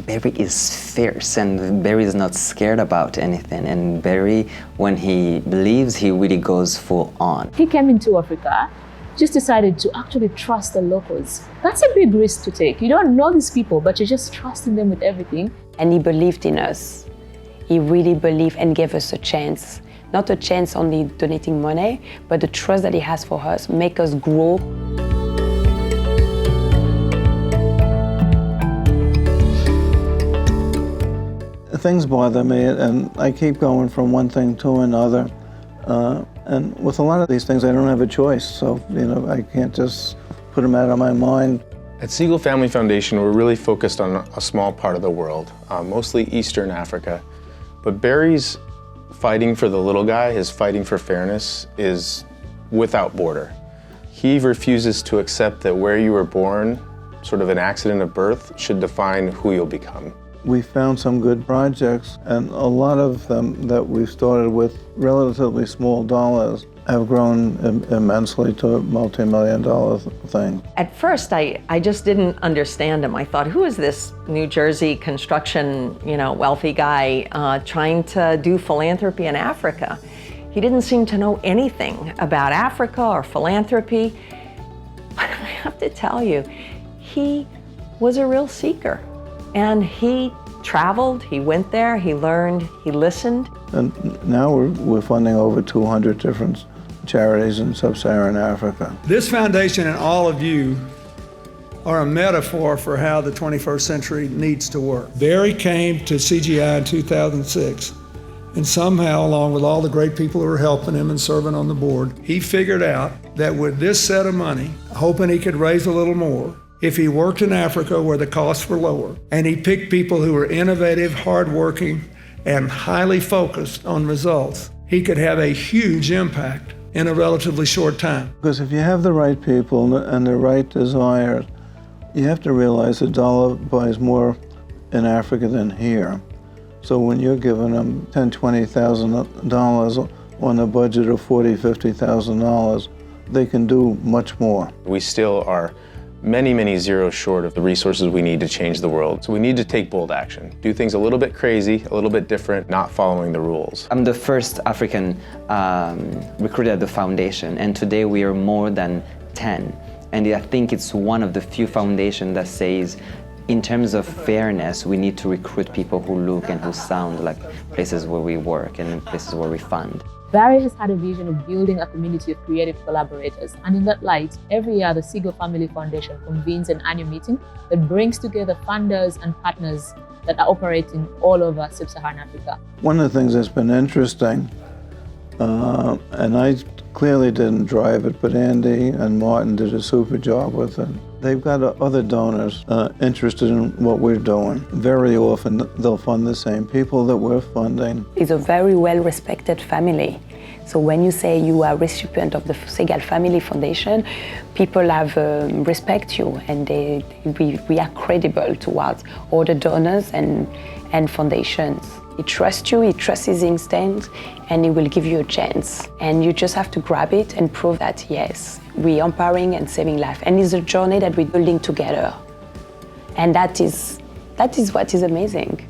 Barry is fierce, and Barry is not scared about anything. And Barry, when he believes, he really goes full on. He came into Africa, just decided to actually trust the locals. That's a big risk to take. You don't know these people, but you're just trusting them with everything. And he believed in us. He really believed and gave us a chance. Not a chance only donating money, but the trust that he has for us, make us grow. Things bother me, and I keep going from one thing to another. And with a lot of these things, I don't have a choice. So, I can't just put them out of my mind. At Segal Family Foundation, we're really focused on a small part of the world, mostly Eastern Africa. But Barry's fighting for the little guy, his fighting for fairness, is without border. He refuses to accept that where you were born, sort of an accident of birth, should define who you'll become. We found some good projects, and a lot of them that we started with relatively small dollars have grown immensely to multi-million-dollar things. At first, I just didn't understand him. I thought, who is this New Jersey construction, wealthy guy trying to do philanthropy in Africa? He didn't seem to know anything about Africa or philanthropy. But I have to tell you, he was a real seeker. And he traveled, he went there, he learned, he listened. And now we're funding over 200 different charities in Sub-Saharan Africa. This foundation and all of you are a metaphor for how the 21st century needs to work. Barry came to CGI in 2006, and somehow, along with all the great people who were helping him and serving on the board, he figured out that with this set of money, hoping he could raise a little more, if he worked in Africa where the costs were lower, and he picked people who were innovative, hardworking, and highly focused on results, he could have a huge impact in a relatively short time. Because if you have the right people and the right desires, you have to realize a dollar buys more in Africa than here. So when you're giving them $10,000, $20,000 on a budget of $40,000, $50,000, they can do much more. We still are many, many zeros short of the resources we need to change the world. So we need to take bold action, do things a little bit crazy, a little bit different, not following the rules. I'm the first African recruited at the foundation, and today we are more than 10. And I think it's one of the few foundations that says, in terms of fairness, we need to recruit people who look and who sound like places where we work and places where we fund. Barry has had a vision of building a community of creative collaborators, and in that light, every year the Segal Family Foundation convenes an annual meeting that brings together funders and partners that are operating all over Sub-Saharan Africa. One of the things that's been interesting, and I clearly didn't drive it, but Andy and Martin did a super job with it. They've got other donors interested in what we're doing. Very often they'll fund the same people that we're funding. It's a very well-respected family. So when you say you are a recipient of the Segal Family Foundation, people have respect you, and we are credible towards all the donors and foundations. He trusts you, he trusts his instincts, and he will give you a chance. And you just have to grab it and prove that, yes, we're empowering and saving life. And it's a journey that we're building together. And that is what is amazing.